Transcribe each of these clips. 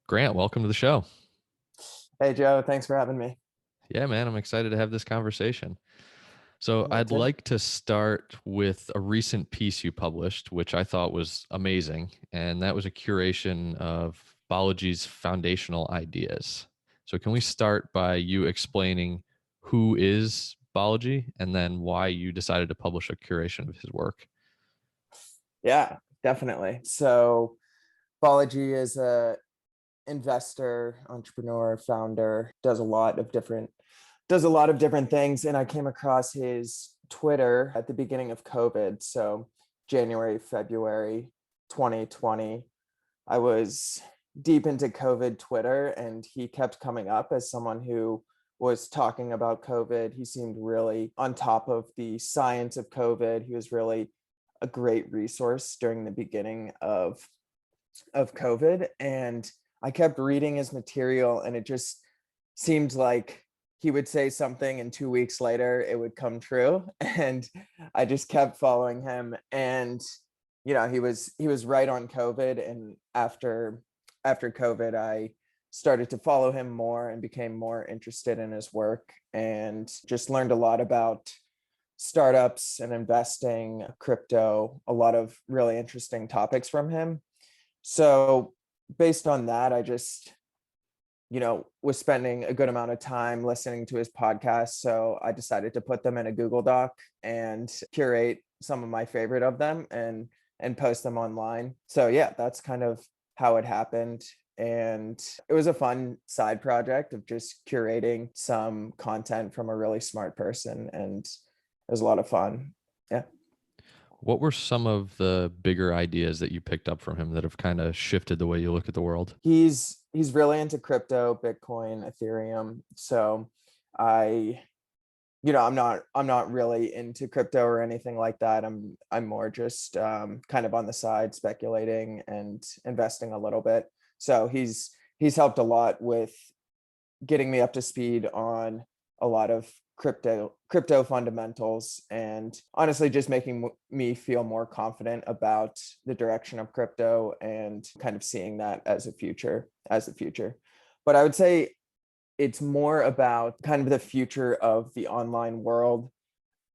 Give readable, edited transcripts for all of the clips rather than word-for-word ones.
Grant, welcome to the show. Hey Joe, thanks for having me. Yeah, man, I'm excited to have this conversation. So, Me I'd too. like to start with a recent piece you published, which I thought was amazing. And that was a curation of Balaji's foundational ideas. So, can we start by you explaining who is Balaji and then why you decided to publish a curation of his work? Yeah, definitely. So Balaji is a investor, entrepreneur, founder, does a lot of different things. And I came across his Twitter at the beginning of COVID. So January, February 2020. I was deep into COVID Twitter, and he kept coming up as someone who was talking about COVID. He seemed really on top of the science of COVID. He was really a great resource during the beginning of COVID. And I kept reading his material, and it just seemed like he would say something and 2 weeks later it would come true. And I just kept following him. And he was right on COVID. And after COVID, I started to follow him more and became more interested in his work and just learned a lot about startups and investing, crypto, a lot of really interesting topics from him. So based on that, I just, was spending a good amount of time listening to his podcast. So I decided to put them in a Google Doc and curate some of my favorite of them and post them online. So yeah, that's kind of how it happened. And it was a fun side project of just curating some content from a really smart person. And it was a lot of fun. Yeah. What were some of the bigger ideas that you picked up from him that have kind of shifted the way you look at the world? He's really into crypto, Bitcoin, Ethereum. So I I'm not really into crypto or anything like that. I'm more just kind of on the side speculating and investing a little bit. So he's helped a lot with getting me up to speed on a lot of crypto fundamentals, and honestly just making me feel more confident about the direction of crypto and kind of seeing that as a future. But I would say it's more about kind of the future of the online world.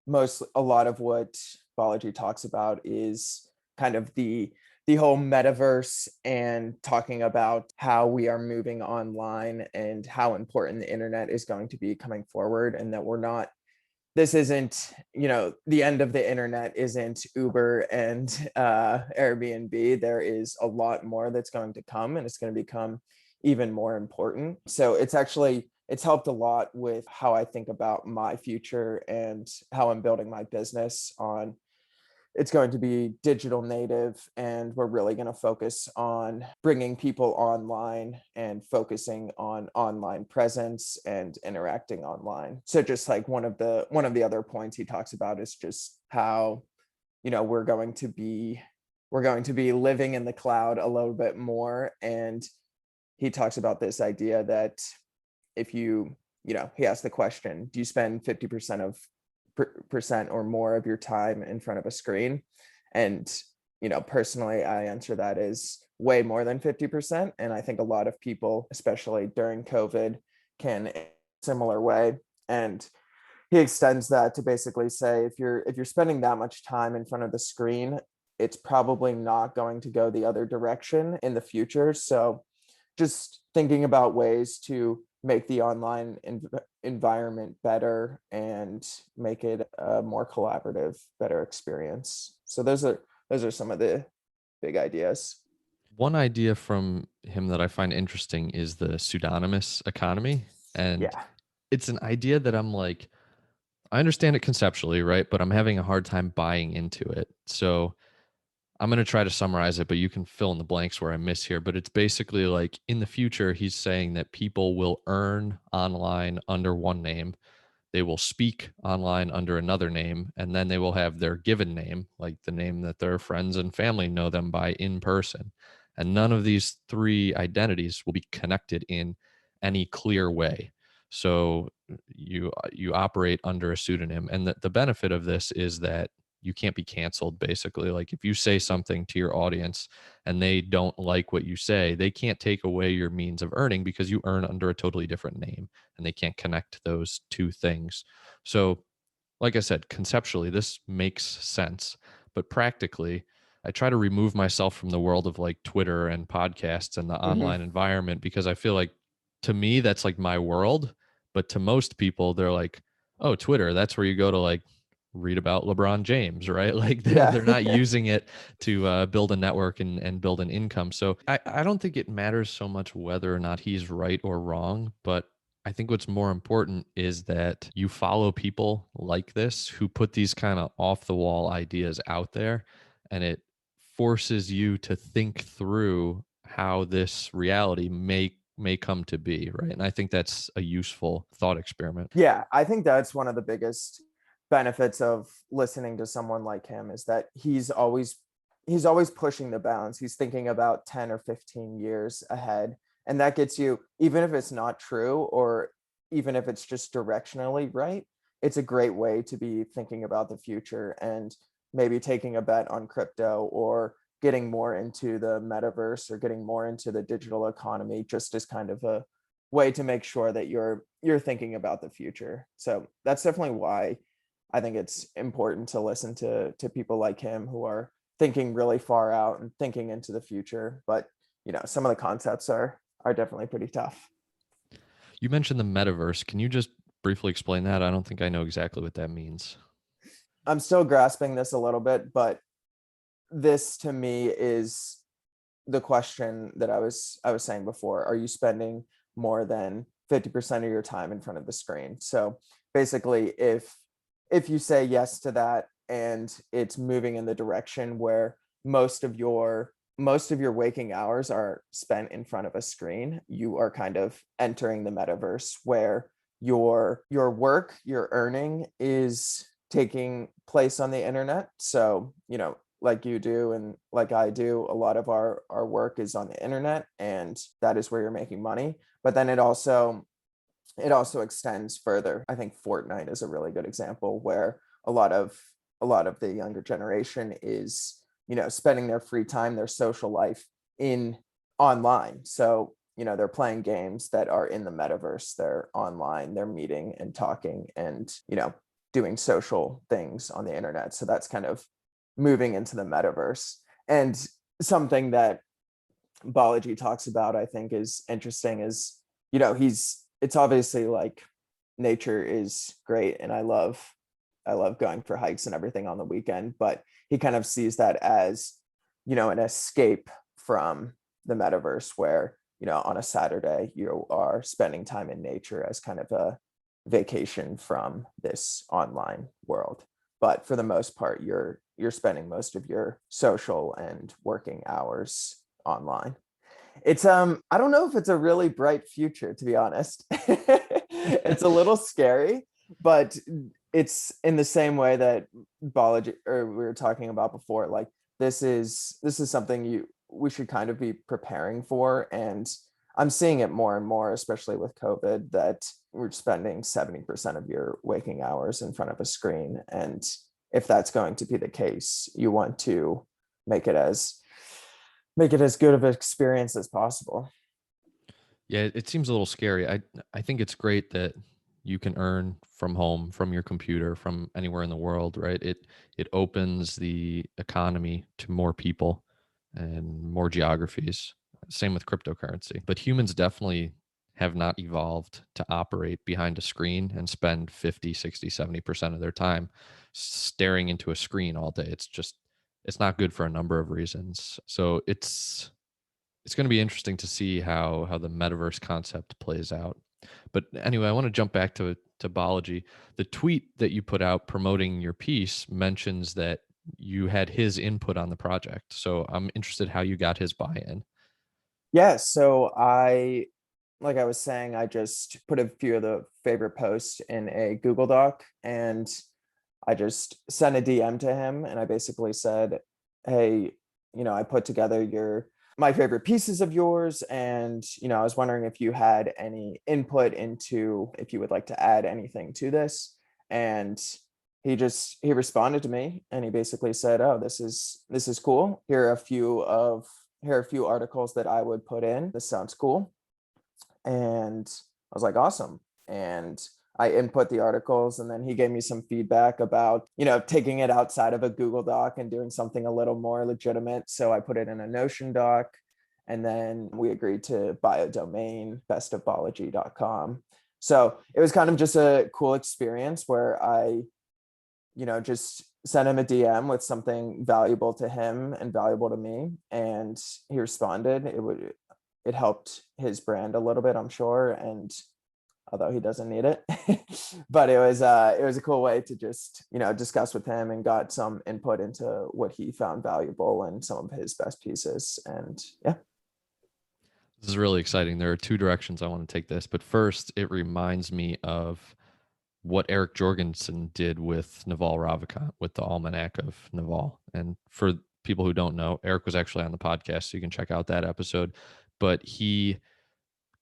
A lot of what Balaji talks about is kind of the whole metaverse and talking about how we are moving online and how important the internet is going to be coming forward, and that we're not this isn't, the end of the internet isn't Uber and Airbnb. There is a lot more that's going to come, and it's going to become even more important. So it's helped a lot with how I think about my future and how I'm building my business on. It's going to be digital native, and we're really going to focus on bringing people online and focusing on online presence and interacting online. So just like one of the other points he talks about is just how, we're going to be living in the cloud a little bit more. And he talks about this idea that if he asked the question, do you spend 50% of percent or more of your time in front of a screen? And personally, I answer that as way more than 50%. And I think a lot of people, especially during COVID, can similar way. And he extends that to basically say, if you're spending that much time in front of the screen, it's probably not going to go the other direction in the future. So just thinking about ways to make the online environment better and make it a more collaborative, better experience. So those are some of the big ideas. One idea from him that I find interesting is the pseudonymous economy. And Yeah. it's an idea that I'm like, I understand it conceptually, right? But I'm having a hard time buying into it. So I'm going to try to summarize it, but you can fill in the blanks where I miss here. But it's basically like in the future, he's saying that people will earn online under one name, they will speak online under another name, and then they will have their given name, like the name that their friends and family know them by in person. And none of these three identities will be connected in any clear way. So you operate under a pseudonym, and the benefit of this is that you can't be canceled, basically. Like if you say something to your audience and they don't like what you say, they can't take away your means of earning because you earn under a totally different name, and they can't connect those two things. So like I said, conceptually, this makes sense, but practically, I try to remove myself from the world of like Twitter and podcasts and the Hmm. online environment, because I feel like, to me, that's like my world. But to most people, they're like, oh, Twitter, that's where you go to like read about LeBron James, right? Like Yeah. they're not using it to build a network and build an income. So I don't think it matters so much whether or not he's right or wrong, but I think what's more important is that you follow people like this who put these kind of off the wall ideas out there, and it forces you to think through how this reality may come to be, right? And I think that's a useful thought experiment. Yeah, I think that's one of the biggest benefits of listening to someone like him is that he's always pushing the bounds. He's thinking about 10 or 15 years ahead. And that gets you, even if it's not true, or even if it's just directionally right, it's a great way to be thinking about the future and maybe taking a bet on crypto, or getting more into the metaverse, or getting more into the digital economy, just as kind of a way to make sure that you're thinking about the future. So that's definitely why I think it's important to listen to people like him who are thinking really far out and thinking into the future. But some of the concepts are definitely pretty tough. You mentioned the metaverse. Can you just briefly explain that? I don't think I know exactly what that means. I'm still grasping this a little bit, but this to me is the question that I was saying before. Are you spending more than 50% of your time in front of the screen? So basically, if you say yes to that, and it's moving in the direction where most of your waking hours are spent in front of a screen, you are kind of entering the metaverse, where your work, your earning is taking place on the internet. So like you do and like I do, a lot of our work is on the internet, and that is where you're making money. But then it also extends further. I think Fortnite is a really good example, where a lot of the younger generation is spending their free time, their social life, in online. So they're playing games that are in the metaverse. They're online, they're meeting and talking, and doing social things on the internet. So that's kind of moving into the metaverse. And something that Balaji talks about, I think, is interesting, is it's obviously like, nature is great, and I love going for hikes and everything on the weekend, but he kind of sees that as an escape from the metaverse, where on a Saturday you are spending time in nature as kind of a vacation from this online world. But for the most part, you're spending most of your social and working hours online. It's I don't know if it's a really bright future, to be honest. It's a little scary, but it's in the same way that Balaji, or we were talking about before, like this is something we should kind of be preparing for. And I'm seeing it more and more, especially with COVID, that we're spending 70% of your waking hours in front of a screen. And if that's going to be the case, you want to make it as good of an experience as possible. Yeah, it seems a little scary. I think it's great that you can earn from home, from your computer, from anywhere in the world, right? It opens the economy to more people and more geographies. Same with cryptocurrency. But humans definitely have not evolved to operate behind a screen and spend 50, 60, 70% of their time staring into a screen all day. It's not good for a number of reasons. So it's going to be interesting to see how the metaverse concept plays out. But anyway, I want to jump back to Balaji. The tweet that you put out promoting your piece mentions that you had his input on the project. So I'm interested how you got his buy-in. Yeah, so like I was saying, I just put a few of the favorite posts in a Google Doc, and I just sent a DM to him, and I basically said, "Hey, I put together my favorite pieces of yours, and I was wondering if you had any input into if you would like to add anything to this." And he responded to me and he basically said, "Oh, this is cool. Here are a few articles that I would put in. This sounds cool." And I was like, "Awesome." And I input the articles, and then he gave me some feedback about, taking it outside of a Google Doc and doing something a little more legitimate. So I put it in a Notion doc, and then we agreed to buy a domain, bestofbalaji.com. So it was kind of just a cool experience where I, just sent him a DM with something valuable to him and valuable to me, and he responded. It helped his brand a little bit, I'm sure, and although he doesn't need it, but it was a cool way to just, discuss with him and got some input into what he found valuable and some of his best pieces. And yeah. This is really exciting. There are two directions I want to take this, but first, it reminds me of what Eric Jorgensen did with Naval Ravikant, with the Almanac of Naval. And for people who don't know, Eric was actually on the podcast, so you can check out that episode. But he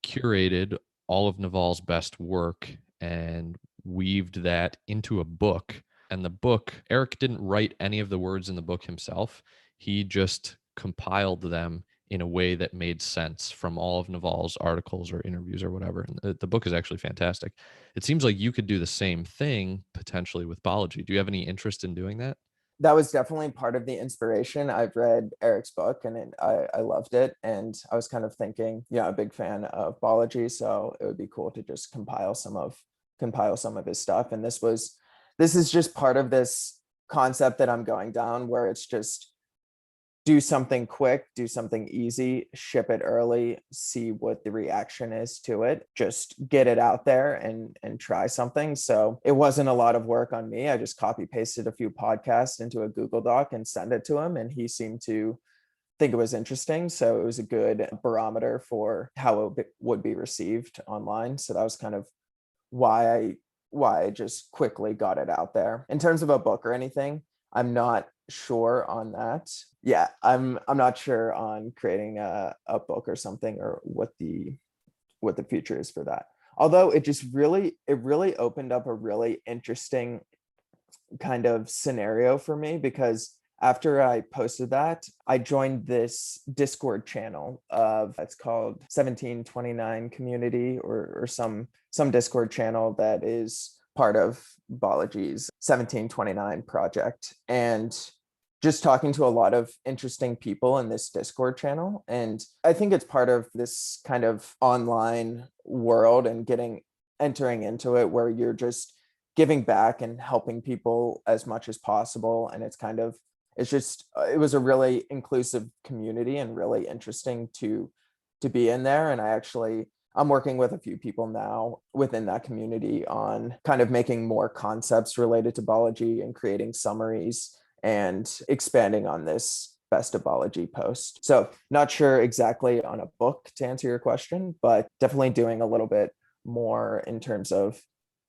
curated all of Naval's best work and weaved that into a book. And the book, Eric didn't write any of the words in the book himself. He just compiled them in a way that made sense from all of Naval's articles or interviews or whatever. And the book is actually fantastic. It seems like you could do the same thing potentially with Balaji. Do you have any interest in doing that? That was definitely part of the inspiration. I've read Eric's book and I loved it. And I was kind of thinking, a big fan of Balaji, so it would be cool to just compile some of his stuff. And this is just part of this concept that I'm going down, where it's just do something quick, do something easy, ship it early, see what the reaction is to it, just get it out there and try something. So it wasn't a lot of work on me. I just copy pasted a few podcasts into a Google Doc and send it to him, and he seemed to think it was interesting. So it was a good barometer for how it would be received online. So that was kind of why I just quickly got it out there. In terms of a book or anything, I'm not sure on that. Yeah, I'm not sure on creating a book or something, or what the future is for that. Although it really opened up a really interesting kind of scenario for me, because after I posted that, I joined this Discord channel it's called 1729 community, or some Discord channel that is part of Balaji's 1729 project, and just talking to a lot of interesting people in this Discord channel. And I think it's part of this kind of online world and entering into it, where you're just giving back and helping people as much as possible. And it was a really inclusive community and really interesting to be in there. And I'm working with a few people now within that community on kind of making more concepts related to Balaji and creating summaries and expanding on this Best of Balaji post. So not sure exactly on a book to answer your question, but definitely doing a little bit more in terms of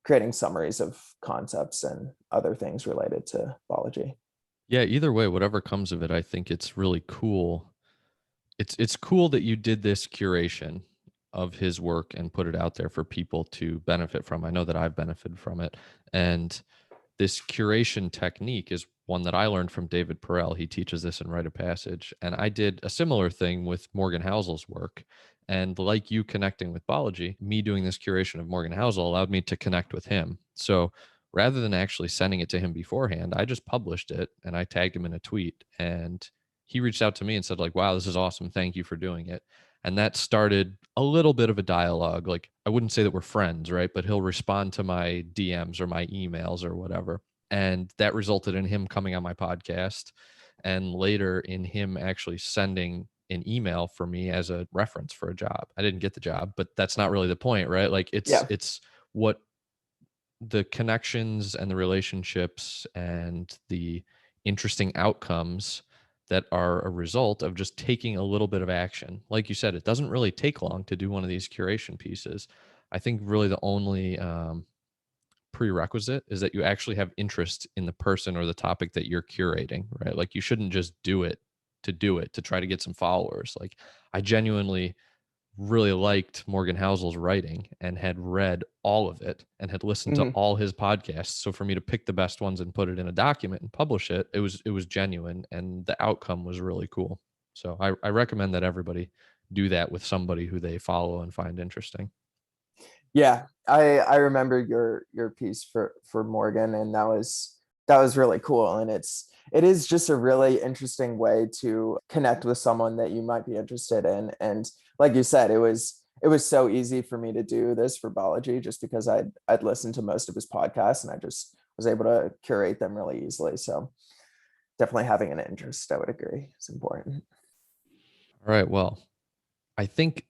creating summaries of concepts and other things related to Balaji. Yeah, either way, whatever comes of it, I think it's really cool. It's cool that you did this curation of his work and put it out there for people to benefit from. I know that I've benefited from it. And this curation technique is one that I learned from David Perel. He teaches this in Rite of Passage. And I did a similar thing with Morgan Housel's work. And like you connecting with Balaji, me doing this curation of Morgan Housel allowed me to connect with him. So rather than actually sending it to him beforehand, I just published it and I tagged him in a tweet. And he reached out to me and said, like, wow, this is awesome. Thank you for doing it. And that started a little bit of a dialogue. Like, I wouldn't say that we're friends, right? But he'll respond to my DMs or my emails or whatever. And that resulted in him coming on my podcast, and later in him actually sending an email for me as a reference for a job. I didn't get the job, but that's not really the point, right? Like Yeah. it's what the connections and the relationships and the interesting outcomes that are a result of just taking a little bit of action. Like you said, it doesn't really take long to do one of these curation pieces. I think really the only prerequisite is that you actually have interest in the person or the topic that you're curating, right? Like you shouldn't just do it to try to get some followers. Like I genuinely really liked Morgan Housel's writing and had read all of it and had listened to Mhm. all his podcasts. So for me to pick the best ones and put it in a document and publish it, it was genuine, and the outcome was really cool. So I recommend that everybody do that with somebody who they follow and find interesting. Yeah, I remember your piece for Morgan, and that was really cool. And it is just a really interesting way to connect with someone that you might be interested in. And like you said, it was so easy for me to do this for Balaji just because I'd listened to most of his podcasts and I just was able to curate them really easily. So definitely having an interest, I would agree, is important. All right. Well, I think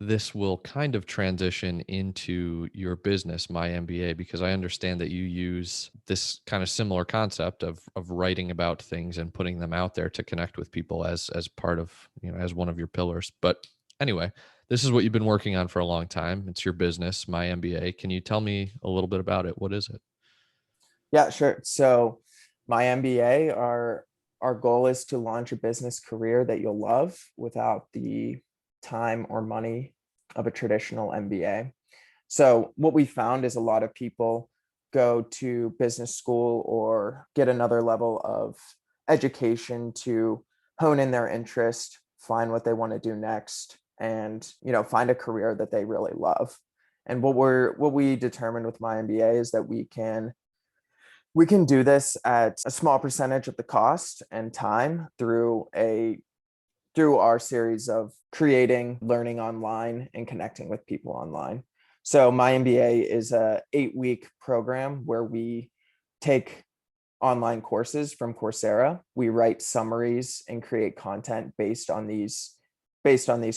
this will kind of transition into your business, MyMBA, because I understand that you use this kind of similar concept of writing about things and putting them out there to connect with people as part of, as one of your pillars. But anyway, this is what you've been working on for a long time. It's your business, MyMBA. Can you tell me a little bit about it? What is it? Yeah, sure. So my MBA, our goal is to launch a business career that you'll love without the time or money of a traditional MBA. So what we found is a lot of people go to business school or get another level of education to hone in their interest, find what they want to do next, and find a career that they really love. And what we determined with my MBA is that we can do this at a small percentage of the cost and time through our series of creating, learning online, and connecting with people online. So my MBA is a 8-week program where we take online courses from Coursera. We write summaries and create content based on these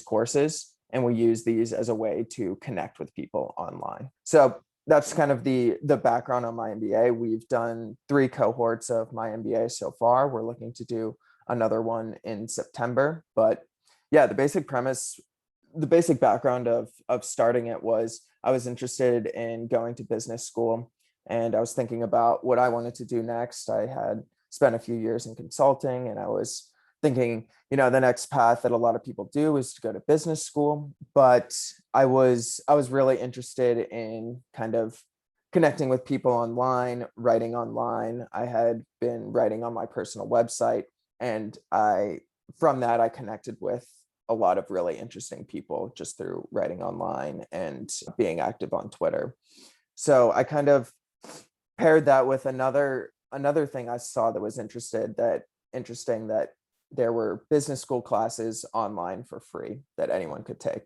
courses, and we use these as a way to connect with people online. So that's kind of the background on my MBA. We've done 3 cohorts of my MBA so far. We're looking to do another one in September. But yeah, the basic background of starting it was I was interested in going to business school, and I was thinking about what I wanted to do next. I had spent a few years in consulting, and I was thinking, the next path that a lot of people do is to go to business school. But I was really interested in kind of connecting with people online, writing online. I had been writing on my personal website, and from that I connected with a lot of really interesting people just through writing online and being active on Twitter. So I kind of paired that with another thing I saw that was interesting, that there were business school classes online for free that anyone could take.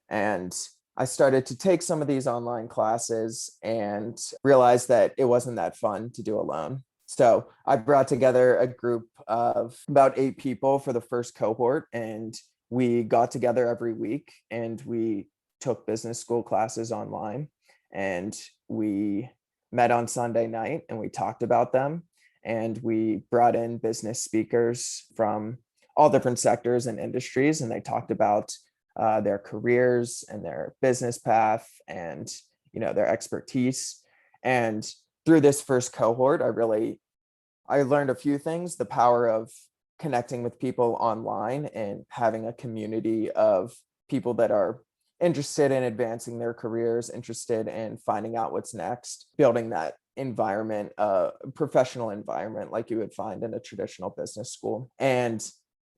And I started to take some of these online classes and realized that it wasn't that fun to do alone. So I brought together a group of about 8 people for the first cohort, and we got together every week and we took business school classes online, and we met on Sunday night and we talked about them, and we brought in business speakers from all different sectors and industries, and they talked about their careers and their business path and their expertise. And through this first cohort, I learned a few things: the power of connecting with people online and having a community of people that are interested in advancing their careers, interested in finding out what's next, building that environment, professional environment like you would find in a traditional business school. And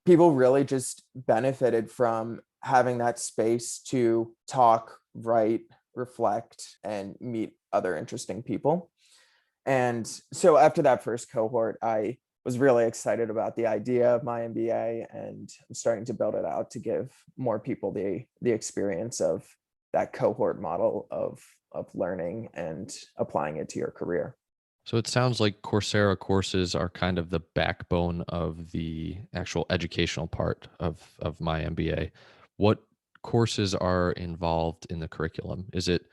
people really just benefited from having that space to talk, write, reflect, and meet other interesting people. And so after that first cohort, I was really excited about the idea of my MBA, and I'm starting to build it out to give more people the experience of that cohort model of learning and applying it to your career. So it sounds like Coursera courses are kind of the backbone of the actual educational part of my MBA. What courses are involved in the curriculum? Is it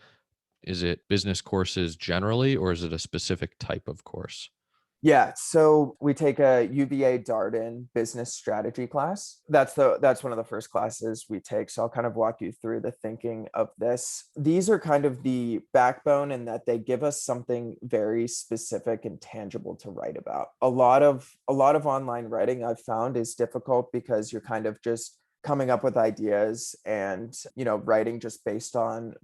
business courses generally, or is it a specific type of course? Yeah, so we take a UVA Darden business strategy class. That's one of the first classes we take. So I'll kind of walk you through the thinking of this. These are kind of the backbone in that they give us something very specific and tangible to write about. A lot of online writing I've found is difficult because you're kind of just coming up with ideas and, writing just based on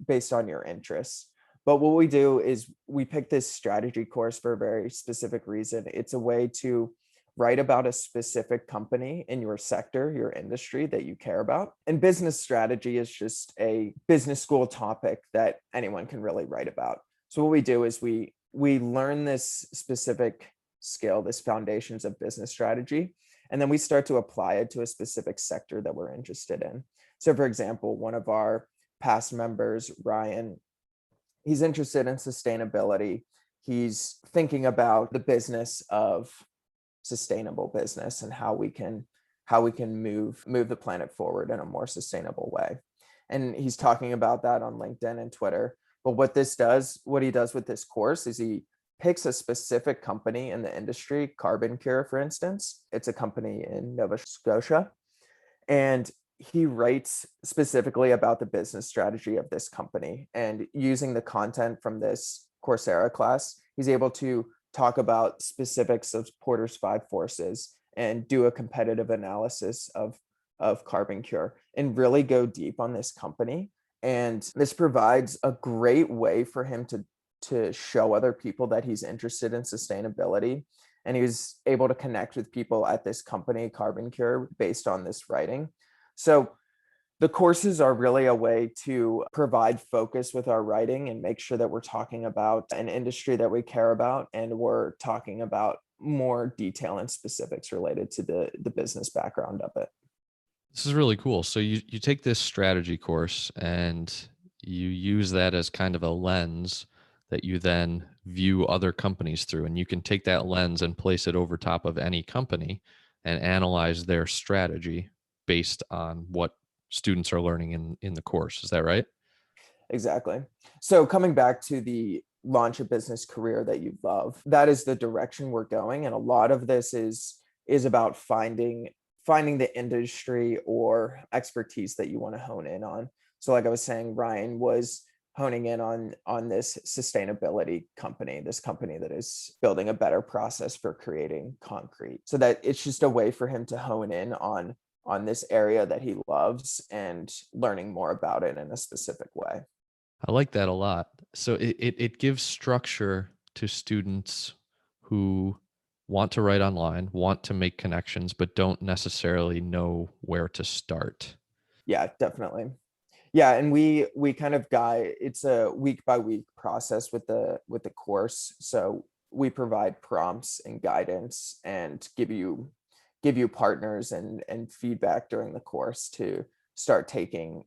your interests. But what we do is we pick this strategy course for a very specific reason. It's a way to write about a specific company in your sector, your industry that you care about. And business strategy is just a business school topic that anyone can really write about. So what we do is we learn this specific skill, this foundations of business strategy, and then we start to apply it to a specific sector that we're interested in. So for example, one of our past members, Ryan, he's interested in sustainability. He's thinking about the business of sustainable business and how we can move the planet forward in a more sustainable way. And he's talking about that on LinkedIn and Twitter. But what he does with this course is he picks a specific company in the industry, Carbon Cure, for instance. It's a company in Nova Scotia. And he writes specifically about the business strategy of this company. And using the content from this Coursera class, he's able to talk about specifics of Porter's 5 forces and do a competitive analysis of Carbon Cure and really go deep on this company. And this provides a great way for him to show other people that he's interested in sustainability. And he was able to connect with people at this company, Carbon Cure, based on this writing. So the courses are really a way to provide focus with our writing and make sure that we're talking about an industry that we care about, and we're talking about more detail and specifics related to the business background of it. This is really cool. So you take this strategy course and you use that as kind of a lens that you then view other companies through, and you can take that lens and place it over top of any company and analyze their strategy based on what students are learning in the course. Is that right? Exactly. So coming back to the launch a business career that you love, that is the direction we're going. And a lot of this is about finding the industry or expertise that you want to hone in on. So like I was saying, Ryan was honing in on this sustainability company, this company that is building a better process for creating concrete. So that it's just a way for him to hone in on this area that he loves and learning more about it in a specific way. I like that a lot. So it gives structure to students who want to write online, want to make connections, but don't necessarily know where to start. Yeah, definitely. Yeah, and we kind of guide, it's a week by week process with the course. So we provide prompts and guidance and give you partners and feedback during the course to start taking,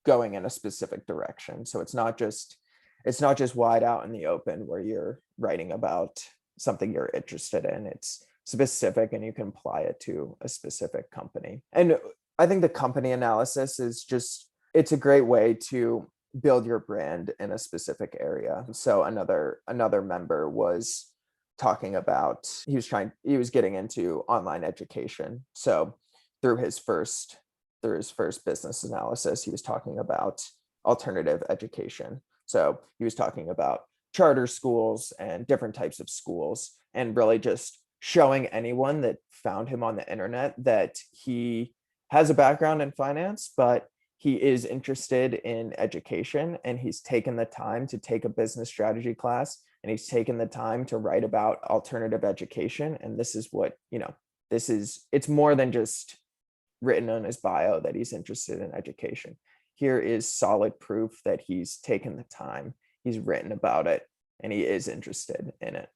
going in a specific direction. So it's not just wide out in the open where you're writing about something you're interested in. It's specific and you can apply it to a specific company. And I think the company analysis is it's a great way to build your brand in a specific area. So another member was talking about, he was getting into online education. So through his first business analysis, he was talking about alternative education. So he was talking about charter schools and different types of schools, and really just showing anyone that found him on the internet that he has a background in finance, but he is interested in education, and he's taken the time to take a business strategy class, and he's taken the time to write about alternative education. And this is what, it's more than just written on his bio that he's interested in education. Here is solid proof that he's taken the time, he's written about it, and he is interested in it.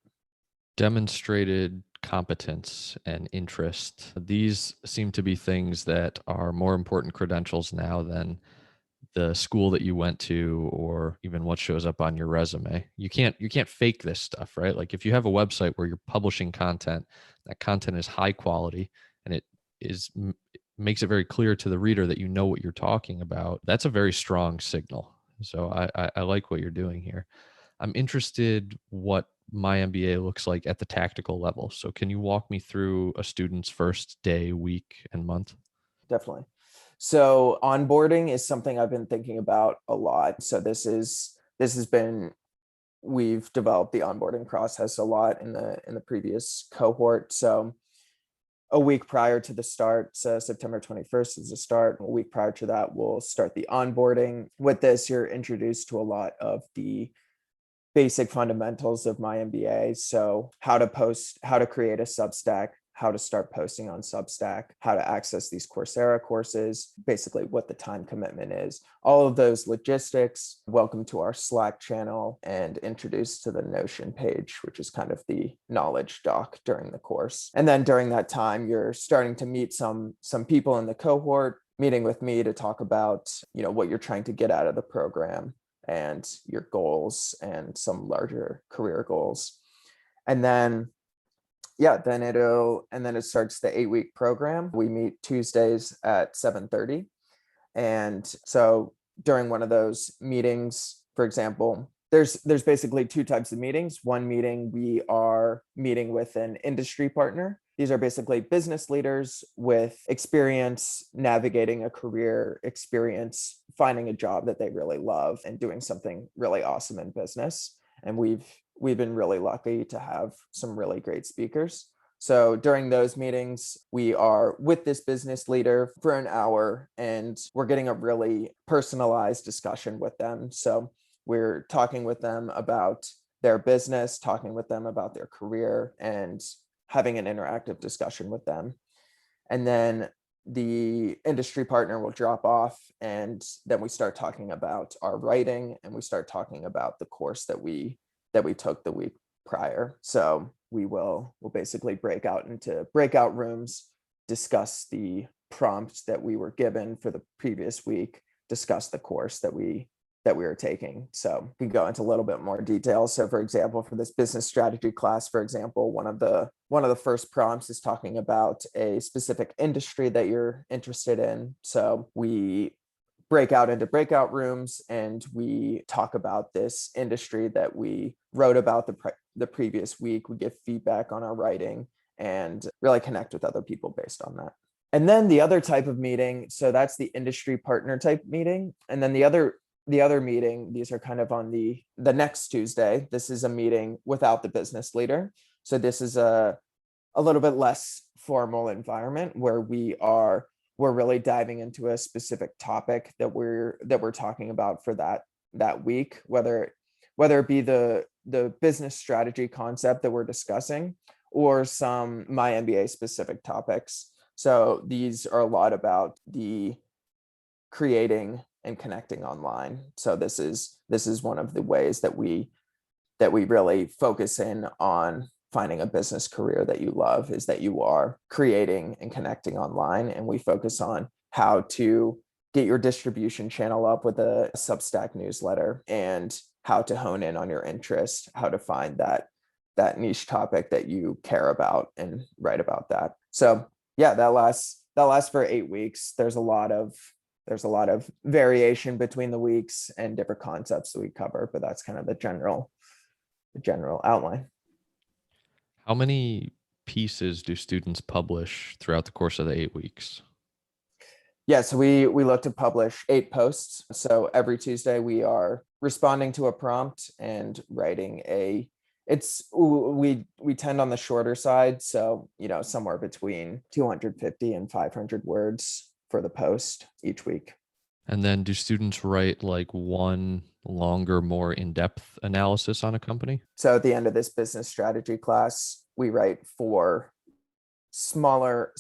Demonstrated competence and interest. These seem to be things that are more important credentials now than the school that you went to or even what shows up on your resume. You can't fake this stuff, right? Like if you have a website where you're publishing content, that content is high quality and it makes it very clear to the reader that you know what you're talking about. That's a very strong signal. So I like what you're doing here. I'm interested what MyMBA looks like at the tactical level. So can you walk me through a student's first day, week, and month? Definitely. So onboarding is something I've been thinking about a lot. So we've developed the onboarding process a lot in the previous cohort. So a week prior to the start. So September 21st is the start. A week prior to that, we'll start the onboarding. With this, you're introduced to a lot of the basic fundamentals of MyMBA. So how to post, how to create a Substack, how to start posting on Substack, how to access these Coursera courses, basically what the time commitment is, all of those logistics. Welcome to our Slack channel, and introduced to the Notion page, which is kind of the knowledge doc during the course. And then during that time, you're starting to meet some people in the cohort, meeting with me to talk about, what you're trying to get out of the program and your goals and some larger career goals. And then then it starts the 8-week program. We meet Tuesdays at 7:30. And so during one of those meetings, for example, there's basically two types of meetings. One meeting, we are meeting with an industry partner. These are basically business leaders with experience navigating a career, experience finding a job that they really love and doing something really awesome in business. And we've been really lucky to have some really great speakers. So during those meetings, we are with this business leader for an hour, and we're getting a really personalized discussion with them. So we're talking with them about their business, talking with them about their career, and having an interactive discussion with them. And then the industry partner will drop off, and then we start talking about our writing, and we start talking about the course that we took the week prior. So we'll basically break out into breakout rooms, discuss the prompts that we were given for the previous week, discuss the course that we were taking. So we can go into a little bit more detail. So for example, for this business strategy class, for example, one of the first prompts is talking about a specific industry that you're interested in. So we break out into breakout rooms, and we talk about this industry that we wrote about the previous week. We give feedback on our writing and really connect with other people based on that. And then the other type of meeting, so that's the industry partner type meeting. And then the other meeting, these are kind of on the next Tuesday. This is a meeting without the business leader. So this is a little bit less formal environment where we're really diving into a specific topic that we're talking about for that week, whether it be the business strategy concept that we're discussing or some MyMBA specific topics. So these are a lot about the creating and connecting online. So this is one of the ways that we really focus in on finding a business career that you love, is that you are creating and connecting online. And we focus on how to get your distribution channel up with a Substack newsletter, and how to hone in on your interest, how to find that niche topic that you care about and write about that. So yeah, that lasts for 8 weeks. There's a lot of variation between the weeks and different concepts that we cover, but that's kind of the general outline. How many pieces do students publish throughout the course of the 8 weeks? Yeah, so we look to publish 8 posts. So every Tuesday we are responding to a prompt and writing we tend on the shorter side. So, somewhere between 250 and 500 words for the post each week. And then do students write like one longer, more in-depth analysis on a company? So at the end of this business strategy class, we write 4 smaller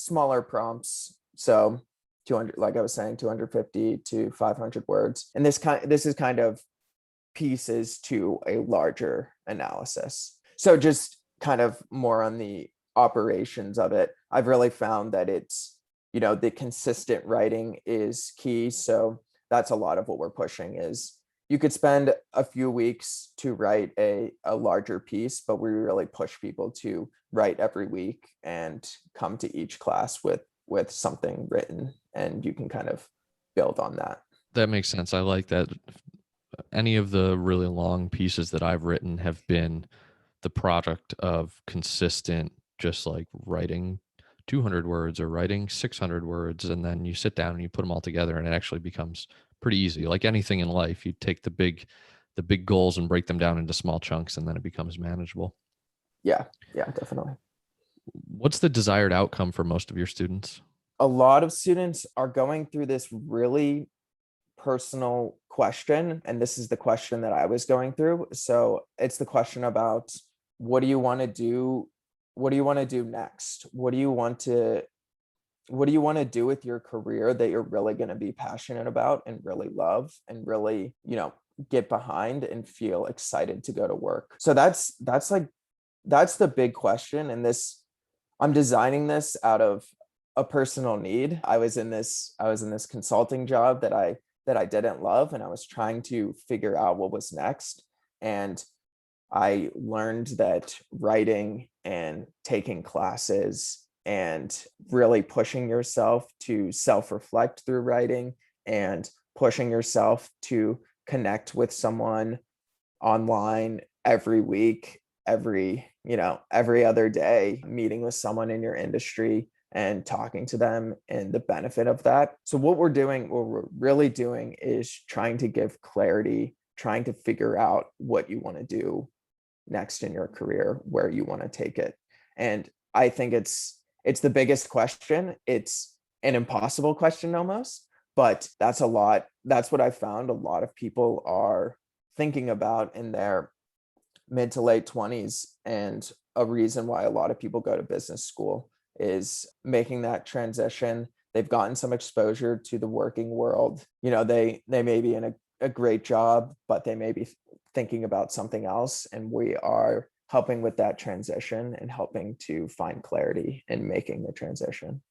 prompts. So 200, like I was saying, 250 to 500 words. And this is kind of pieces to a larger analysis. So just kind of more on the operations of it, I've really found that it's, the consistent writing is key. So that's a lot of what we're pushing. Is you could spend a few weeks to write a larger piece, but we really push people to write every week and come to each class with something written, and you can kind of build on that. That makes sense. I like that. Any of the really long pieces that I've written have been the product of consistent, just like writing 200 words or writing 600 words. And then you sit down and you put them all together, and it actually becomes pretty easy. Like anything in life, you take the big goals and break them down into small chunks, and then it becomes manageable. Yeah, definitely. What's the desired outcome for most of your students? A lot of students are going through this really personal question, and this is the question that I was going through. So it's the question about, what do you want to do? What do you want to do next? What do you want to do with your career that you're really going to be passionate about and really love and really, get behind and feel excited to go to work? So that's the big question. And I'm designing this out of a personal need. I was in this consulting job that I didn't love, and I was trying to figure out what was next. And I learned that writing and taking classes and really pushing yourself to self-reflect through writing and pushing yourself to connect with someone online every week, every other day, meeting with someone in your industry and talking to them and the benefit of that. So what we're really doing is trying to give clarity, trying to figure out what you want to do next in your career, where you want to take it. And I think it's the biggest question. It's an impossible question almost, but that's what I found a lot of people are thinking about in their mid to late 20s. And a reason why a lot of people go to business school is making that transition. They've gotten some exposure to the working world. They may be in a great job, but they may be thinking about something else. And we are helping with that transition and helping to find clarity in making the transition.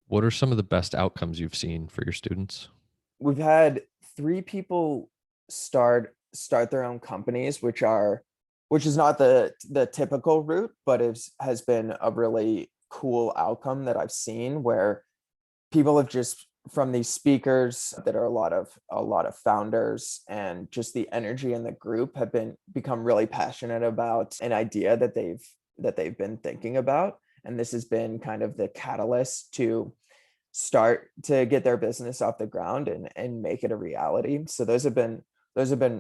What are some of the best outcomes you've seen for your students? We've had 3 people start their own companies, which is not the typical route, but has been a really cool outcome that I've seen, where people have just, from these speakers that are a lot of founders, and just the energy in the group, have become really passionate about an idea that they've been thinking about. And this has been kind of the catalyst to start to get their business off the ground and make it a reality. So those have been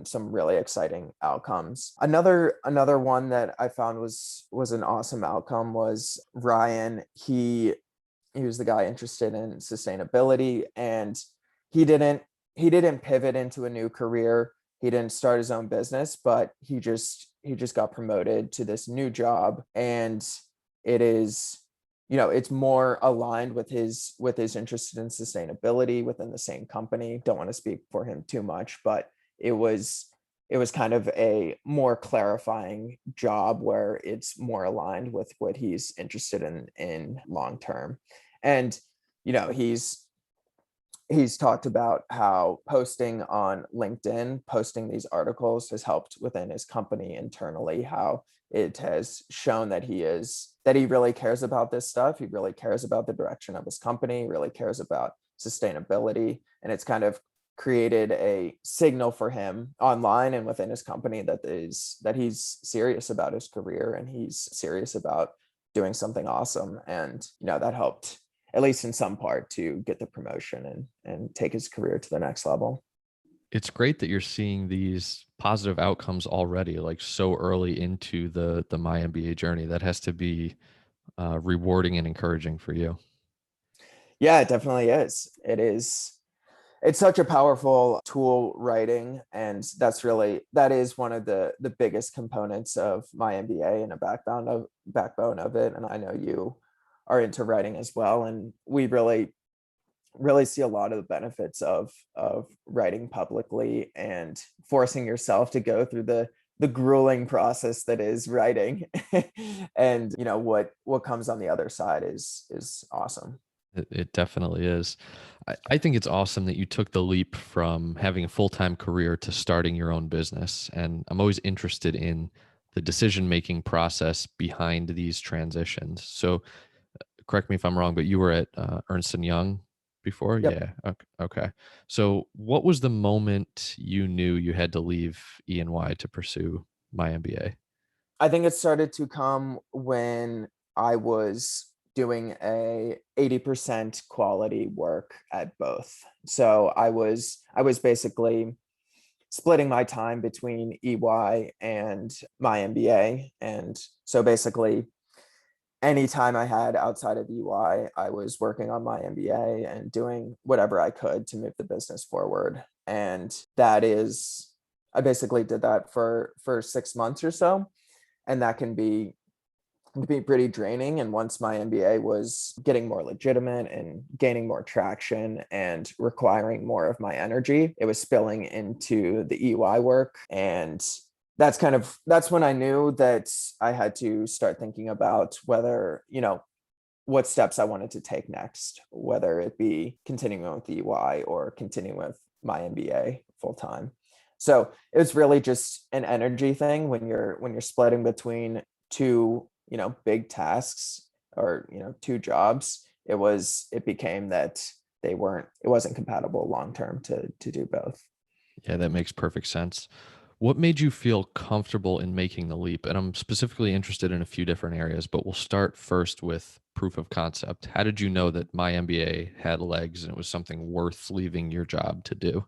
some really exciting outcomes. Another one that I found was an awesome outcome was Ryan. He was the guy interested in sustainability, and he didn't pivot into a new career. He didn't start his own business, but he just got promoted to this new job, and it is, it's more aligned with his interest in sustainability within the same company. Don't want to speak for him too much, but it was kind of a more clarifying job where it's more aligned with what he's interested in long term. And he's talked about how posting on LinkedIn, posting these articles, has helped within his company internally, how it has shown that he really cares about this stuff. He really cares about the direction of his company, really cares about sustainability. And it's kind of created a signal for him online and within his company that he's serious about his career and he's serious about doing something awesome. And that helped, at least in some part, to get the promotion and take his career to the next level. It's great that you're seeing these positive outcomes already, like so early into the MyMBA journey. That has to be rewarding and encouraging for you. Yeah, it definitely is. It's such a powerful tool, writing, and that is one of the biggest components of my MBA and a backbone of it. And I know you are into writing as well, and we really see a lot of the benefits of writing publicly and forcing yourself to go through the grueling process that is writing. And what comes on the other side is awesome. It definitely is. I think it's awesome that you took the leap from having a full-time career to starting your own business. And I'm always interested in the decision-making process behind these transitions. So correct me if I'm wrong, but you were at Ernst Young before? Yep. Yeah. Okay. So what was the moment you knew you had to leave E&Y to pursue my MBA? I think it started to come when I was doing a 80% quality work at both. So I was basically splitting my time between EY and my MBA. And so basically anytime I had outside of UI, I was working on my MBA and doing whatever I could to move the business forward. And that is, I basically did that for 6 months or so. And that can be pretty draining. And once my MBA was getting more legitimate and gaining more traction and requiring more of my energy, it was spilling into the EY work. And that's when I knew that I had to start thinking about whether, what steps I wanted to take next, whether it be continuing with EY or continuing with my MBA full time. So it's really just an energy thing when you're splitting between two, big tasks or, two jobs. It became that it wasn't compatible long term to do both. Yeah, that makes perfect sense. What made you feel comfortable in making the leap? And I'm specifically interested in a few different areas, but we'll start first with proof of concept. How did you know that my MBA had legs and it was something worth leaving your job to do?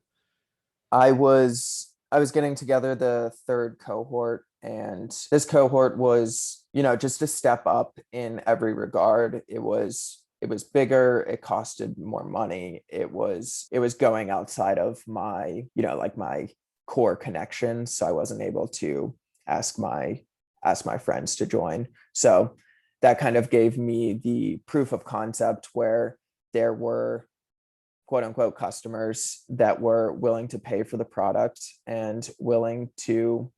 I was getting together the third cohort, and this cohort was, just a step up in every regard. It was bigger, it costed more money. It was going outside of my, like my core connections. So I wasn't able to ask my friends to join. So that kind of gave me the proof of concept where there were quote unquote customers that were willing to pay for the product and willing to,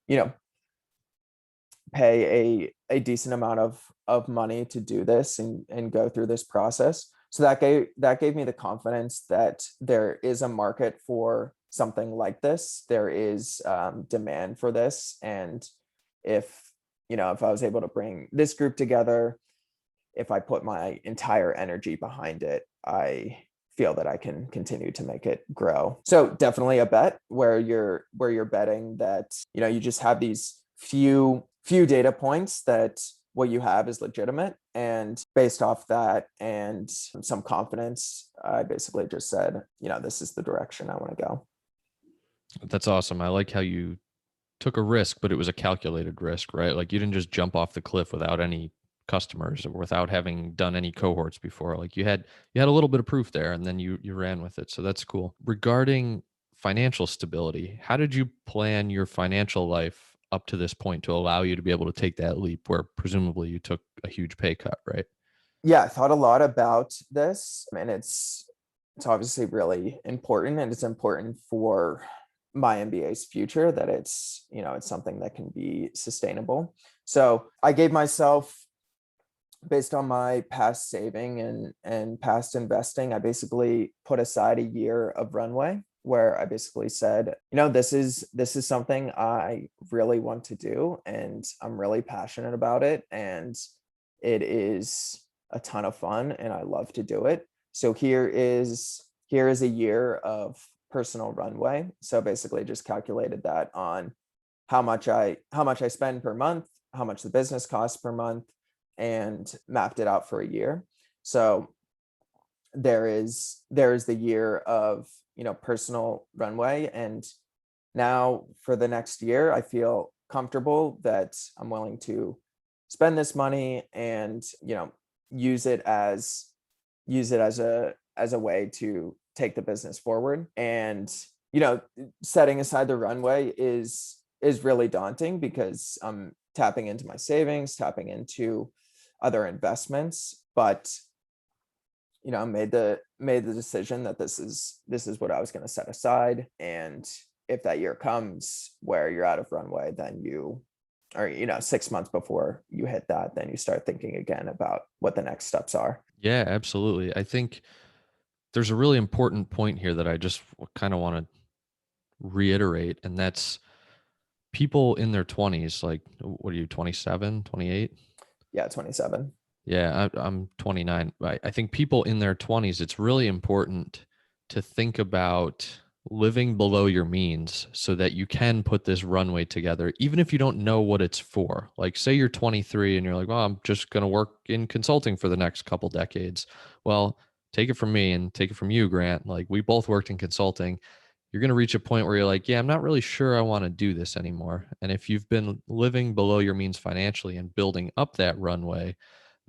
pay a decent amount of money to do this and go through this process. So that gave me the confidence that there is a market for something like this. There is demand for this. And if I was able to bring this group together, if I put my entire energy behind it, I feel that I can continue to make it grow. So definitely a bet where you're betting that, you just have these few data points that what you have is legitimate. And based off that and some confidence, I basically just said, this is the direction I want to go. That's awesome. I like how you took a risk, but it was a calculated risk, right? Like you didn't just jump off the cliff without any customers or without having done any cohorts before. Like you had a little bit of proof there and then you ran with it. So that's cool. Regarding financial stability, how did you plan your financial life up to this point to allow you to be able to take that leap where presumably you took a huge pay cut, right? Yeah, I thought a lot about this, and it's obviously really important, and it's important for my MBA's future that it's something that can be sustainable. So I gave myself, based on my past saving and past investing, I basically put aside a year of runway where I basically said, this is something I really want to do and I'm really passionate about it, and it is a ton of fun and I love to do it. So here is a year of personal runway. So basically just calculated that on how much I spend per month, how much the business costs per month, and mapped it out for a year. So there is the year of personal runway. And now for the next year, I feel comfortable that I'm willing to spend this money and use it as a way to take the business forward. And setting aside the runway is really daunting because I'm tapping into my savings, tapping into other investments, but made the decision that this is what I was going to set aside. And if that year comes where you're out of runway, then or 6 months before you hit that, then you start thinking again about what the next steps are. Yeah, absolutely. I think there's a really important point here that I just kind of want to reiterate, and that's people in their 20s, like, what are you, 27, 28? Yeah, 27. Yeah, I'm 29. I think people in their 20s, it's really important to think about living below your means so that you can put this runway together, even if you don't know what it's for. Like, say you're 23 and you're like, well, I'm just going to work in consulting for the next couple decades. Well, take it from me and take it from you, Grant. Like, we both worked in consulting. You're going to reach a point where you're like, yeah, I'm not really sure I want to do this anymore. And if you've been living below your means financially and building up that runway,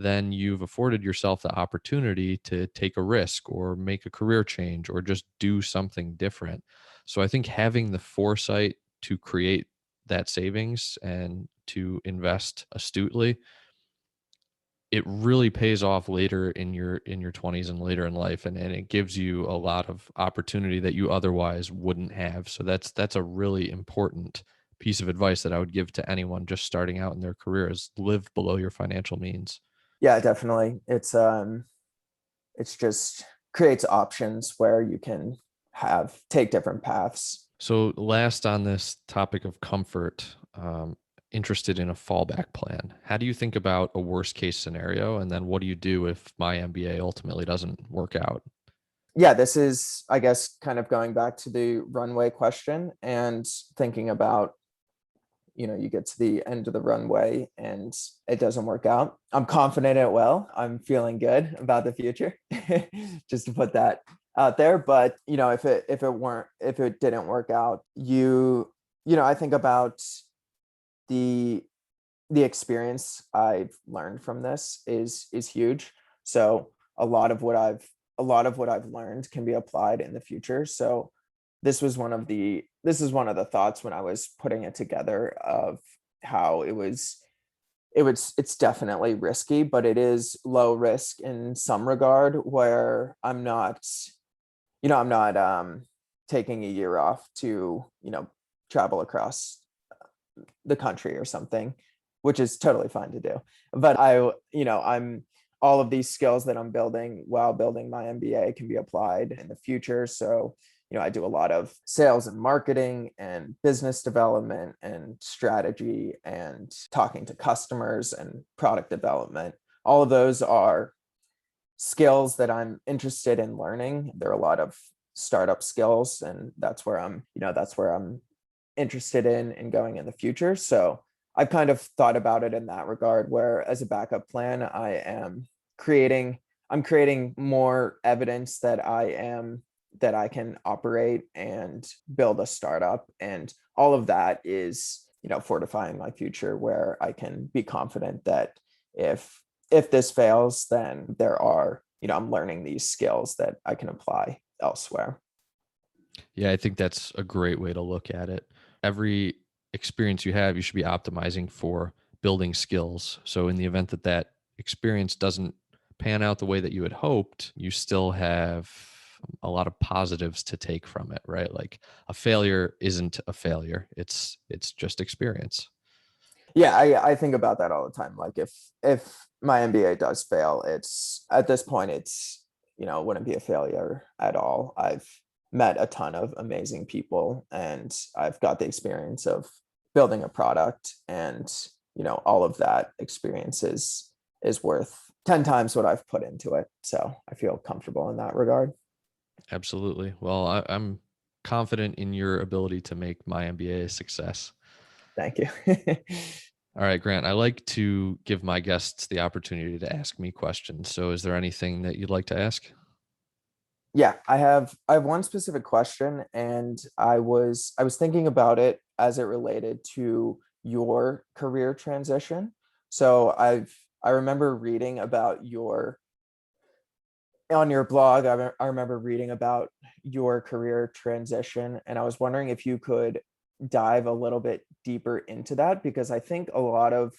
then you've afforded yourself the opportunity to take a risk or make a career change or just do something different. So I think having the foresight to create that savings and to invest astutely, it really pays off later in your 20s and later in life, and it gives you a lot of opportunity that you otherwise wouldn't have. So that's a really important piece of advice that I would give to anyone just starting out in their career, is live below your financial means. Yeah, definitely. It's just creates options where you can take different paths. So last on this topic of comfort, interested in a fallback plan. How do you think about a worst case scenario? And then what do you do if my MBA ultimately doesn't work out? Yeah, this is, I guess, kind of going back to the runway question and thinking about, you get to the end of the runway and it doesn't work out. I'm confident it will. I'm feeling good about the future, just to put that out there. But if it didn't work out, I think about the experience I've learned from this is huge. So a lot of what I've learned can be applied in the future. So this is one of the thoughts when I was putting it together, of how it's definitely risky, but it is low risk in some regard, where I'm not taking a year off to, travel across the country or something, which is totally fine to do. But I'm all of these skills that I'm building while building my MBA can be applied in the future. So, I do a lot of sales and marketing and business development and strategy and talking to customers and product development. All of those are skills that I'm interested in learning. There are a lot of startup skills, and that's where I'm interested in going in the future. So I've kind of thought about it in that regard, where as a backup plan, I'm creating more evidence that I can operate and build a startup. And all of that is, fortifying my future, where I can be confident that if this fails, then I'm learning these skills that I can apply elsewhere. Yeah, I think that's a great way to look at it. Every experience you have, you should be optimizing for building skills. So in the event that that experience doesn't pan out the way that you had hoped, you still have a lot of positives to take from it, right? Like a failure isn't a failure. It's just experience. Yeah, I think about that all the time. Like if my MBA does fail, it's at this point, it wouldn't be a failure at all. I've met a ton of amazing people, and I've got the experience of building a product, and all of that experience is worth 10 times what I've put into it. So I feel comfortable in that regard. Absolutely. Well, I'm confident in your ability to make my MBA a success. Thank you. All right, Grant, I like to give my guests the opportunity to ask me questions. So is there anything that you'd like to ask? Yeah, I have one specific question, and I was thinking about it as it related to your career transition. So I remember reading about on your blog. I remember reading about your career transition, and I was wondering if you could dive a little bit deeper into that, because I think a lot of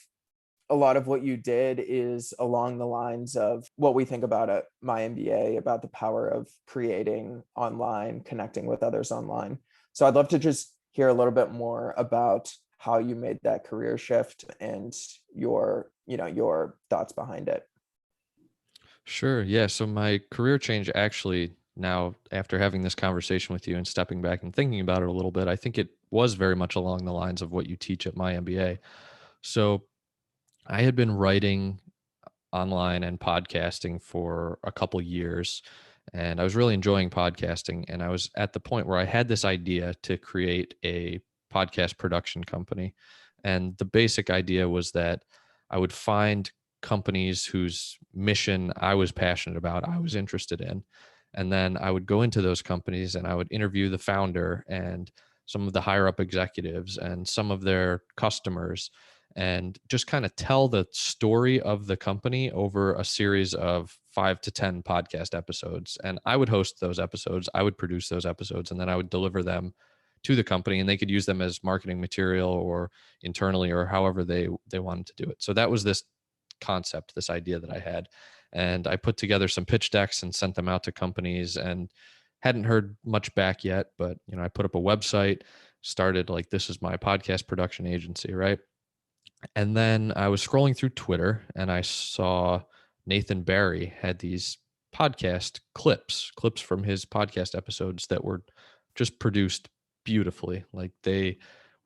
what you did is along the lines of what we think about at MyMBA, about the power of creating online, connecting with others online. So I'd love to just hear a little bit more about how you made that career shift and your thoughts behind it. Sure. Yeah. So my career change actually, now after having this conversation with you and stepping back and thinking about it a little bit, I think it was very much along the lines of what you teach at my MBA. So I had been writing online and podcasting for a couple years, and I was really enjoying podcasting, and I was at the point where I had this idea to create a podcast production company. And the basic idea was that I would find companies whose mission I was passionate about, I was interested in, and then I would go into those companies and I would interview the founder and some of the higher up executives and some of their customers, and just kind of tell the story of the company over a series of 5 to 10 podcast episodes. And I would host those episodes, I would produce those episodes, and then I would deliver them to the company, and they could use them as marketing material or internally or however they wanted to do it. So that was this concept, this idea that I had. And I put together some pitch decks and sent them out to companies, and hadn't heard much back yet. But, I put up a website, started like, this is my podcast production agency, right? And then I was scrolling through Twitter and I saw Nathan Barry had these podcast clips from his podcast episodes that were just produced beautifully. Like, they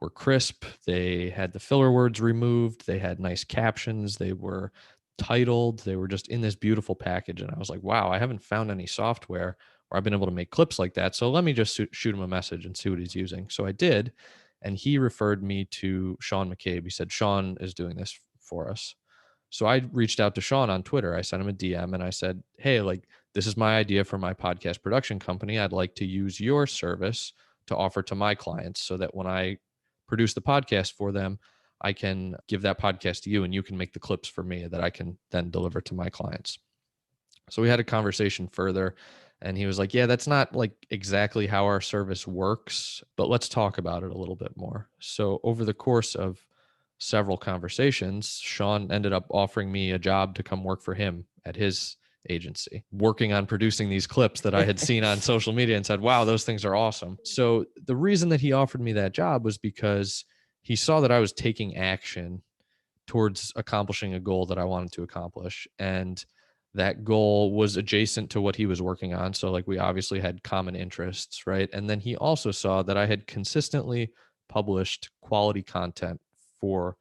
were crisp, they had the filler words removed, they had nice captions, they were titled, they were just in this beautiful package. And I was like, wow, I haven't found any software where I've been able to make clips like that. So let me just shoot him a message and see what he's using. So I did. And he referred me to Sean McCabe. He said, Sean is doing this for us. So I reached out to Sean on Twitter. I sent him a DM and I said, hey, like, this is my idea for my podcast production company. I'd like to use your service to offer to my clients so that when I produce the podcast for them, I can give that podcast to you and you can make the clips for me that I can then deliver to my clients. So we had a conversation further, and he was like, yeah, that's not like exactly how our service works, but let's talk about it a little bit more. So over the course of several conversations, Sean ended up offering me a job to come work for him at his agency, working on producing these clips that I had seen on social media and said, wow, those things are awesome. So the reason that he offered me that job was because he saw that I was taking action towards accomplishing a goal that I wanted to accomplish. And that goal was adjacent to what he was working on. So, like, we obviously had common interests, right? And then he also saw that I had consistently published quality content for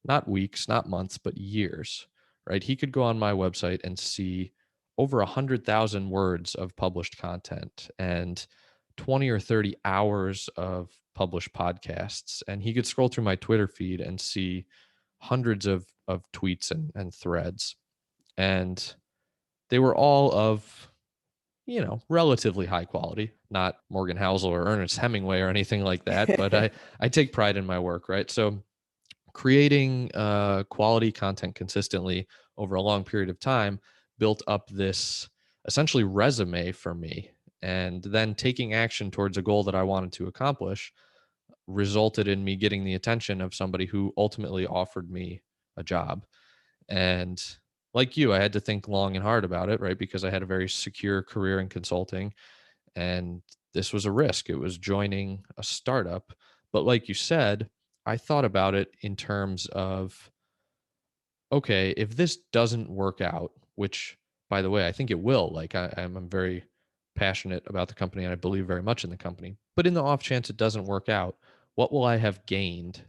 not weeks, not months, but years, right? He could go on my website and see over 100,000 words of published content and 20 or 30 hours of published podcasts. And he could scroll through my Twitter feed and see hundreds of tweets and threads. And they were all of, relatively high quality, not Morgan Housel or Ernest Hemingway or anything like that. But I take pride in my work, right? So creating quality content consistently over a long period of time built up this essentially resume for me. And then taking action towards a goal that I wanted to accomplish resulted in me getting the attention of somebody who ultimately offered me a job. And like you, I had to think long and hard about it, right? Because I had a very secure career in consulting, and this was a risk. It was joining a startup. But like you said, I thought about it in terms of, okay, if this doesn't work out, which, by the way, I think it will. Like, I'm very passionate about the company and I believe very much in the company. But in the off chance it doesn't work out, what will I have gained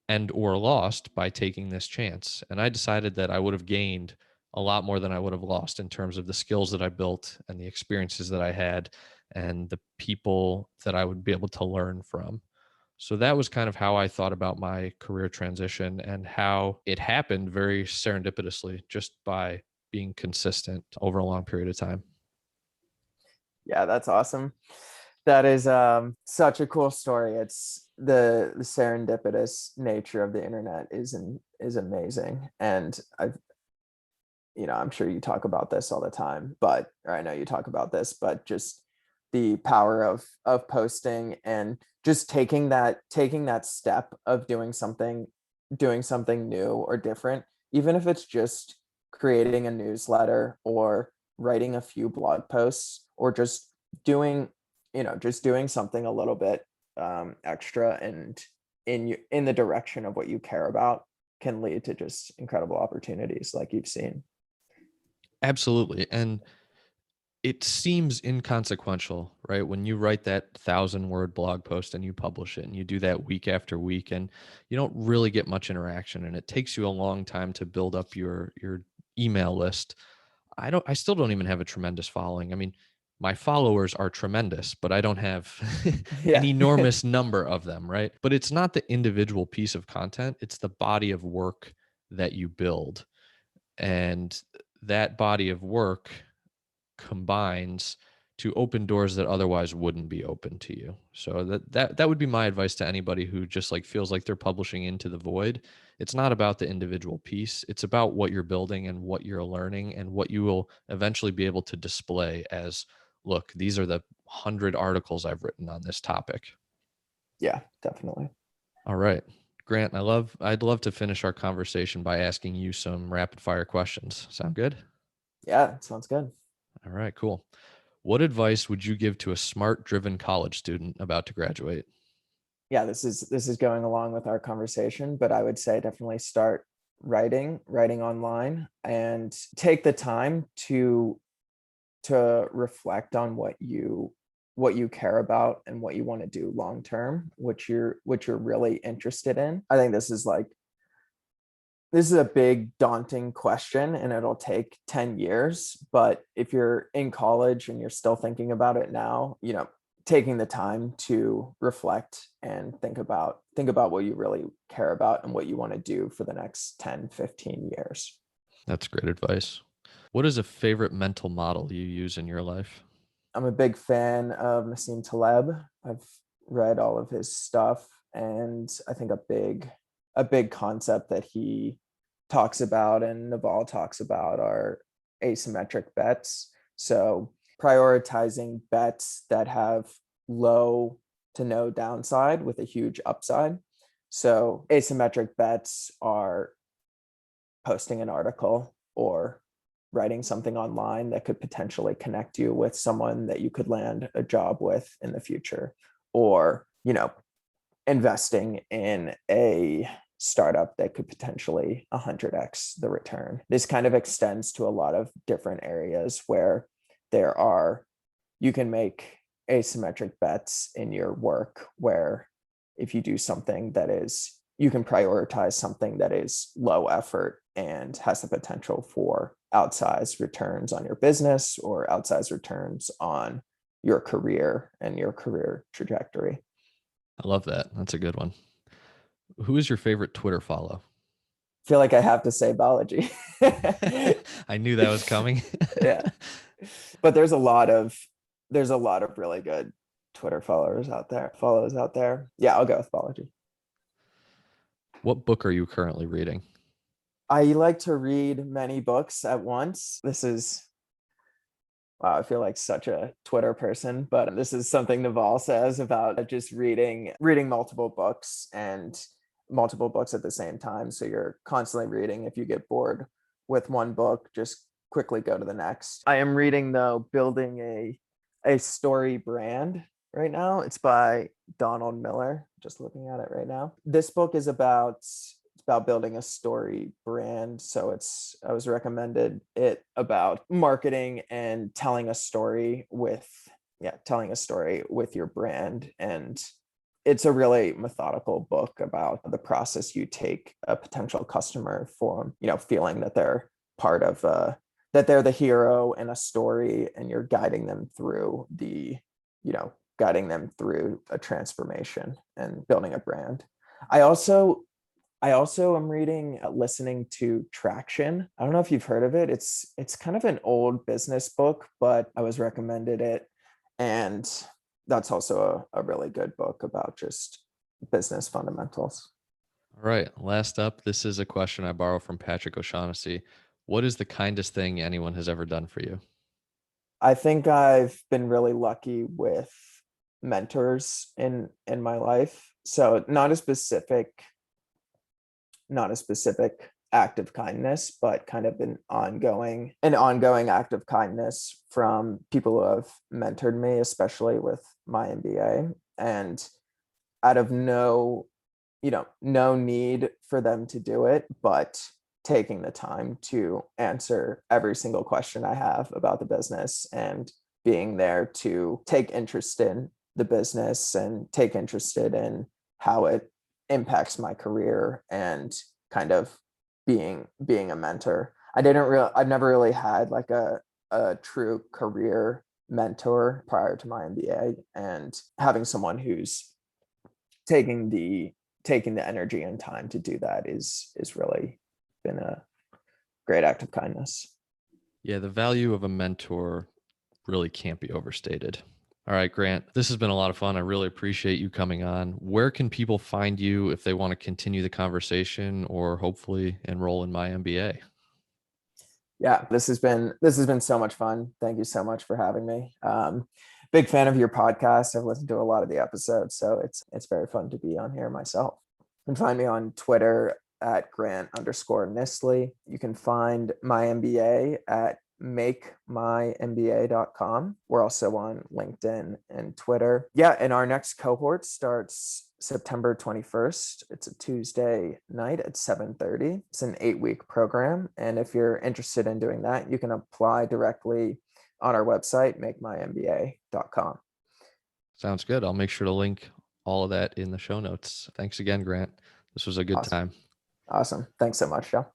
and or lost by taking this chance? And I decided that I would have gained a lot more than I would have lost in terms of the skills that I built and the experiences that I had and the people that I would be able to learn from. So that was kind of how I thought about my career transition and how it happened very serendipitously just by being consistent over a long period of time. Yeah, that's awesome. That is such a cool story. It's the serendipitous nature of the internet is amazing. And I'm sure you talk about this all the time, or I know you talk about this, but just the power of posting and just taking that step of doing something new or different, even if it's just creating a newsletter or writing a few blog posts or just doing something a little bit extra and in the direction of what you care about can lead to just incredible opportunities like you've seen. Absolutely. And it seems inconsequential, right? When you write that 1,000-word blog post and you publish it and you do that week after week and you don't really get much interaction and it takes you a long time to build up your email list. I still don't even have a tremendous following. I mean, my followers are tremendous, but I don't have an Yeah. enormous number of them, right? But it's not the individual piece of content, it's the body of work that you build. And that body of work combines to open doors that otherwise wouldn't be open to you. So that would be my advice to anybody who just like feels like they're publishing into the void. It's not about the individual piece. It's about what you're building and what you're learning and what you will eventually be able to display as, look, these are the 100 articles I've written on this topic. Yeah, definitely. All right. Grant, I'd love to finish our conversation by asking you some rapid fire questions. Sound good? Yeah, sounds good. All right, cool. What advice would you give to a smart driven college student about to graduate? Yeah, this is going along with our conversation, but I would say definitely start writing online, and take the time to reflect on what you care about and what you want to do long term, what you're really interested in. I think this is a big daunting question, and it'll take 10 years, but if you're in college and you're still thinking about it now, taking the time to reflect and think about what you really care about and what you want to do for the next 10, 15 years. That's great advice. What is a favorite mental model you use in your life? I'm a big fan of Nassim Taleb. I've read all of his stuff, and I think a big concept that he talks about and Naval talks about are asymmetric bets. So prioritizing bets that have low to no downside with a huge upside. So asymmetric bets are posting an article or writing something online that could potentially connect you with someone that you could land a job with in the future, or investing in a startup that could potentially 100x the return. This kind of extends to a lot of different areas where you can make asymmetric bets in your work, where if you do something you can prioritize something that is low effort and has the potential for outsized returns on your business or outsized returns on your career and your career trajectory. I love that. That's a good one. Who is your favorite Twitter follow? Feel like I have to say Balaji. I knew that was coming. Yeah. But there's a lot of really good Twitter follows out there. Yeah, I'll go with Balaji. What book are you currently reading? I like to read many books at once. Wow, I feel like such a Twitter person, but this is something Naval says about just reading multiple books and multiple books at the same time. So you're constantly reading. If you get bored with one book, just quickly go to the next. I am reading, though, Building a Story Brand right now. It's by Donald Miller. Just looking at it right now. This book is about building a story brand. So I was recommended it about marketing and telling a story with your brand. And it's a really methodical book about the process you take a potential customer for, feeling that they're part of that they're the hero in a story, and you're guiding them through a transformation and building a brand. I also am listening to Traction. I don't know if you've heard of it. It's kind of an old business book, but I was recommended it. And that's also a really good book about just business fundamentals. All right. Last up, this is a question I borrow from Patrick O'Shaughnessy. What is the kindest thing anyone has ever done for you? I think I've been really lucky with mentors in my life. So not a specific act of kindness, but kind of an ongoing act of kindness from people who have mentored me, especially with MyMBA. And out of no need for them to do it, but taking the time to answer every single question I have about the business, and being there to take interest in the business and take interested in how it impacts my career, and kind of being a mentor. I've never really had like a true career mentor prior to my MBA, and having someone who's taking the energy and time to do that is really been a great act of kindness. Yeah, the value of a mentor really can't be overstated. All right, Grant, this has been a lot of fun. I really appreciate you coming on. Where can people find you if they want to continue the conversation or hopefully enroll in my MBA? Yeah, this has been so much fun. Thank you so much for having me. Big fan of your podcast. I've listened to a lot of the episodes, so it's very fun to be on here myself. You can find me on Twitter at Grant_Nissly. You can find my MBA at makemymba.com. We're also on LinkedIn and Twitter. Yeah, and our next cohort starts September 21st. It's a Tuesday night at 7:30. It's an 8-week program. And if you're interested in doing that, you can apply directly on our website, makemymba.com. Sounds good. I'll make sure to link all of that in the show notes. Thanks again, Grant. This was a good Awesome. time. Awesome. Thanks so much, Joe.